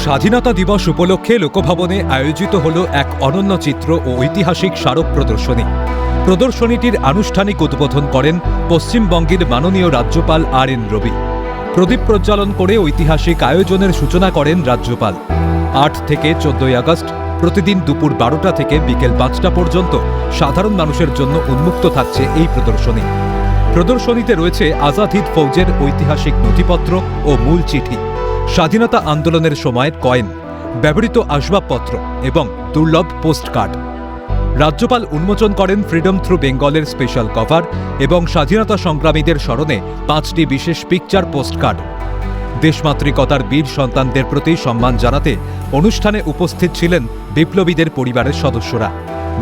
স্বাধীনতা দিবস উপলক্ষে লোকভবনে আয়োজিত হল এক অনন্য চিত্র ও ঐতিহাসিক স্মারক প্রদর্শনী। প্রদর্শনীটির আনুষ্ঠানিক উদ্বোধন করেন পশ্চিমবঙ্গের মাননীয় রাজ্যপাল আর.এন. রবি। প্রদীপ প্রজ্বালন করে ঐতিহাসিক আয়োজনের সূচনা করেন রাজ্যপাল। 8 থেকে 14 আগস্ট প্রতিদিন দুপুর 12টা থেকে বিকেল 5টা পর্যন্ত সাধারণ মানুষের জন্য উন্মুক্ত থাকছে এই প্রদর্শনী। প্রদর্শনীতে রয়েছে আজাদ হিন্দ ফৌজের ঐতিহাসিক নথিপত্র ও মূল চিঠি, স্বাধীনতা আন্দোলনের সময়ের কয়েন, ব্যবহৃত আসবাবপত্র এবং দুর্লভ পোস্টকার্ড। রাজ্যপাল উন্মোচন করেন ফ্রিডম থ্রু বেঙ্গলের স্পেশাল কভার এবং স্বাধীনতা সংগ্রামীদের স্মরণে 5টি বিশেষ পিকচার পোস্টকার্ড। দেশমাতৃকতার বীর সন্তানদের প্রতি সম্মান জানাতে অনুষ্ঠানে উপস্থিত ছিলেন বিপ্লবীদের পরিবারের সদস্যরা।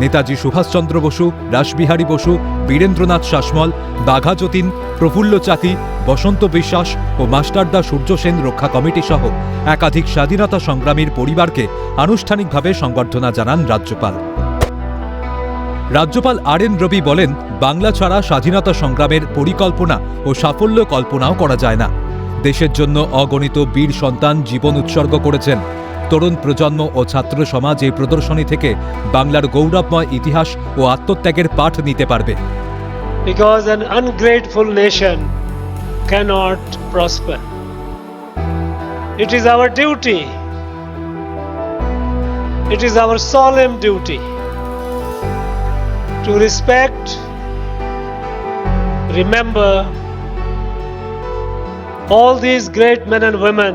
নেতাজি সুভাষচন্দ্র বসু, রাসবিহারী বসু, বীরেন্দ্রনাথ শাসমল, বাঘা যতীন, প্রফুল্ল চাকি, বসন্ত বিশ্বাস ও মাস্টারদা সূর্য সেন রক্ষা কমিটি সহ একাধিক স্বাধীনতা সংগ্রামীর পরিবারকে আনুষ্ঠানিকভাবে সংবর্ধনা জানান রাজ্যপাল। রাজ্যপাল আর.এন. রবি বলেন, বাংলা ছাড়া স্বাধীনতা সংগ্রামের পরিকল্পনা ও সাফল্য কল্পনাও করা যায় না। দেশের জন্য অগণিত বীর সন্তান জীবন উৎসর্গ করেছেন। তরুণ প্রজন্ম ও ছাত্র সমাজ এই প্রদর্শনী থেকে বাংলার গৌরবময় ইতিহাস ও আত্মত্যাগের পাঠ নিতে পারবে। Because an ungrateful nation cannot prosper. It is our duty. It is our solemn duty to respect, remember all these great men and women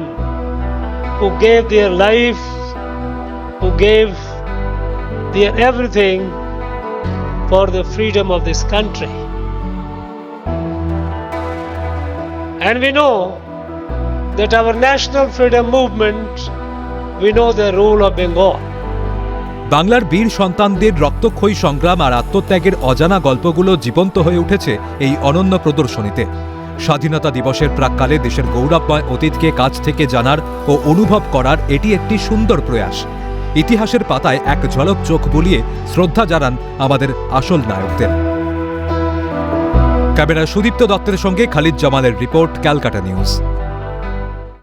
who gave their life, who gave their everything for the freedom of this country. And we know that our national freedom movement, we know the rule of Bengal. বাংলার বীর সন্তানদের রক্তক্ষয়ী সংগ্রাম আর আত্মত্যাগের অজানা গল্পগুলো জীবন্ত হয়ে উঠেছে এই অনন্য প্রদর্শনীতে। স্বাধীনতা দিবসের প্রাক্কালে দেশের গৌরবময় অতীতকে কাছ থেকে জানার ও অনুভব করার এটি একটি সুন্দর প্রয়াস। ইতিহাসের পাতায় এক ঝলক চোখ বুলিয়ে শ্রদ্ধা জানান আমাদের আসল নায়কদের। ক্যামেরা সুদীপ্ত দত্তের সঙ্গে খালিদ জামালের রিপোর্ট, ক্যালকাটা নিউজ।